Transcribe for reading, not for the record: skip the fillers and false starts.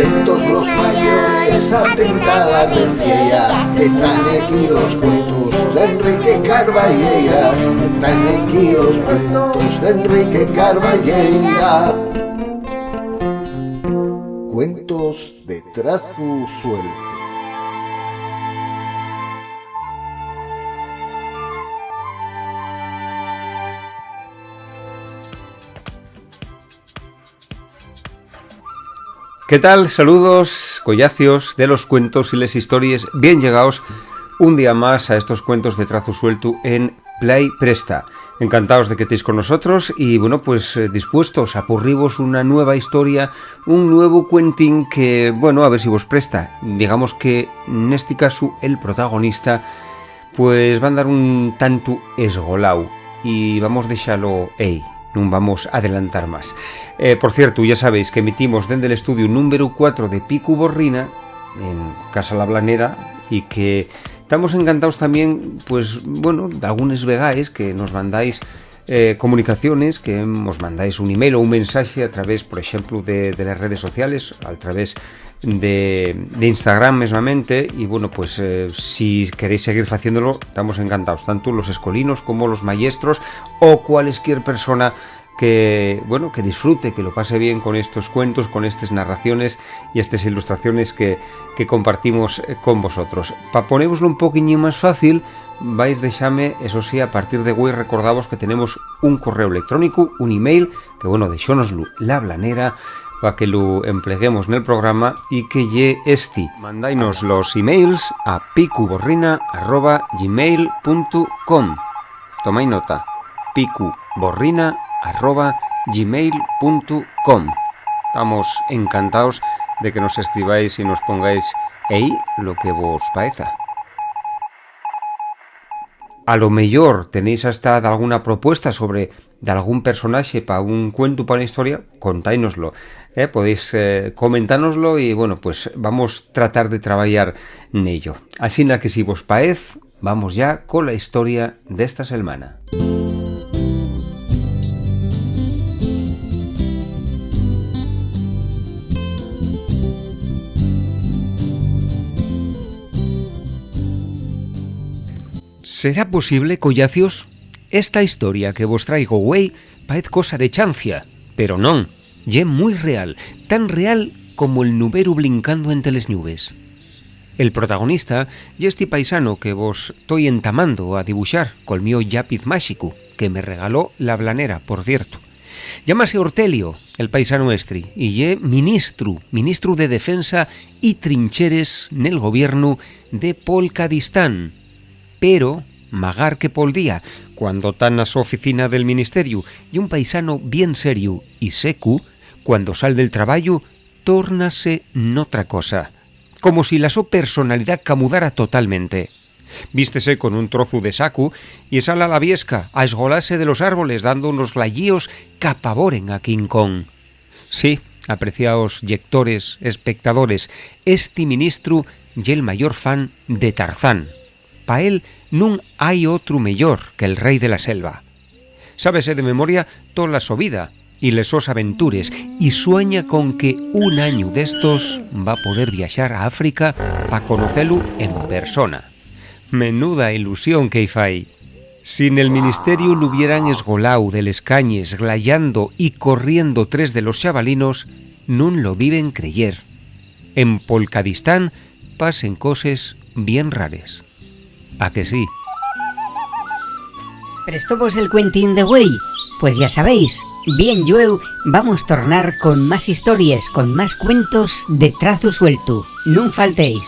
Atentos los mayores, atenta la vecchia, que están aquí los cuentos de Enrique Carballeira. Están aquí los cuentos de Enrique Carballeira. Cuentos de trazo suelto. ¿Qué tal? Saludos, collacios de los cuentos y las historias. Bien llegados un día más a estos cuentos de trazo suelto en Play Presta. Encantados de que estéis con nosotros y bueno, pues dispuestos a purriros una nueva historia, un nuevo cuentín que, bueno, a ver si vos presta. Digamos que en este caso el protagonista pues va a andar un tanto esgolau y vamos a dejarlo ahí. No vamos a adelantar más. Por cierto, ya sabéis que emitimos desde el estudio número 4 de Picu Borrina, en Casa La Blanera, y que estamos encantados también, pues bueno, de algunos vegáis que nos mandáis comunicaciones, que nos mandáis un email o un mensaje a través, por ejemplo, de las redes sociales, a través de Instagram mismamente, y bueno, pues si queréis seguir haciéndolo, estamos encantados, tanto los escolinos como los maestros o cualquier persona que, bueno, que disfrute, que lo pase bien con estos cuentos, con estas narraciones y estas ilustraciones que compartimos con vosotros. Para poneroslo un poquillo más fácil, vais dejarme, eso sí, a partir de hoy recordamos que tenemos un correo electrónico, un email, que bueno, deixónoslo La Blanera, para que lo empleemos en el programa y que lle esti. Mandainos los emails a picuborrina@gmail.com. Tomáis nota, picuborrina@gmail.com. Estamos encantados de que nos escribáis y nos pongáis ahí lo que vos parezca. A lo mejor tenéis hasta alguna propuesta sobre de algún personaje para un cuento, para una historia, contáinoslo. Podéis comentárnoslo y bueno, pues vamos a tratar de trabajar en ello. Así que si vos parece, vamos ya con la historia de esta semana. ¿Será posible, collacios? Esta historia que vos traigo, güey, parece cosa de chancia, pero non, ye muy real, tan real como el nubero blincando entre les nubes. El protagonista ye este paisano que vos estoy entamando a dibuixar col mío lápiz máxico, que me regaló La Blanera, por cierto. Llámase Ortelio, el paisano estri, y ye ministro de Defensa y Trincheres nel gobierno de Polkadistán. Pero magar que pol día, cuando tan a su oficina del ministerio y un paisano bien serio y secu, cuando sal del traballo, tórnase notra cosa, como si la su personalidad camudara totalmente. Vístese con un trozo de sacu y sale a la viesca a esgolarse de los árboles dando unos glayíos que apavoren a King Kong. Sí, apreciados lectores, espectadores, este ministro y el mayor fan de Tarzán. Pa él nun hay otro mellor que el rey de la selva. Sábese de memoria toda la su vida y les sos aventures y sueña con que un año d'estos va a poder viajar a África pa conocerlo en persona. Menuda ilusión que fai. Si en el ministerio lo hubieran esgolao de les cañes, glayando y corriendo tres de los chavalinos, nun lo diben creyer. En Polkadistán pasen cosas bien rares. ¿A que sí? ¿Prestó vos el cuentín de güey? Pues ya sabéis, bien llueu, vamos a tornar con más historias, con más cuentos de trazo suelto. No faltéis.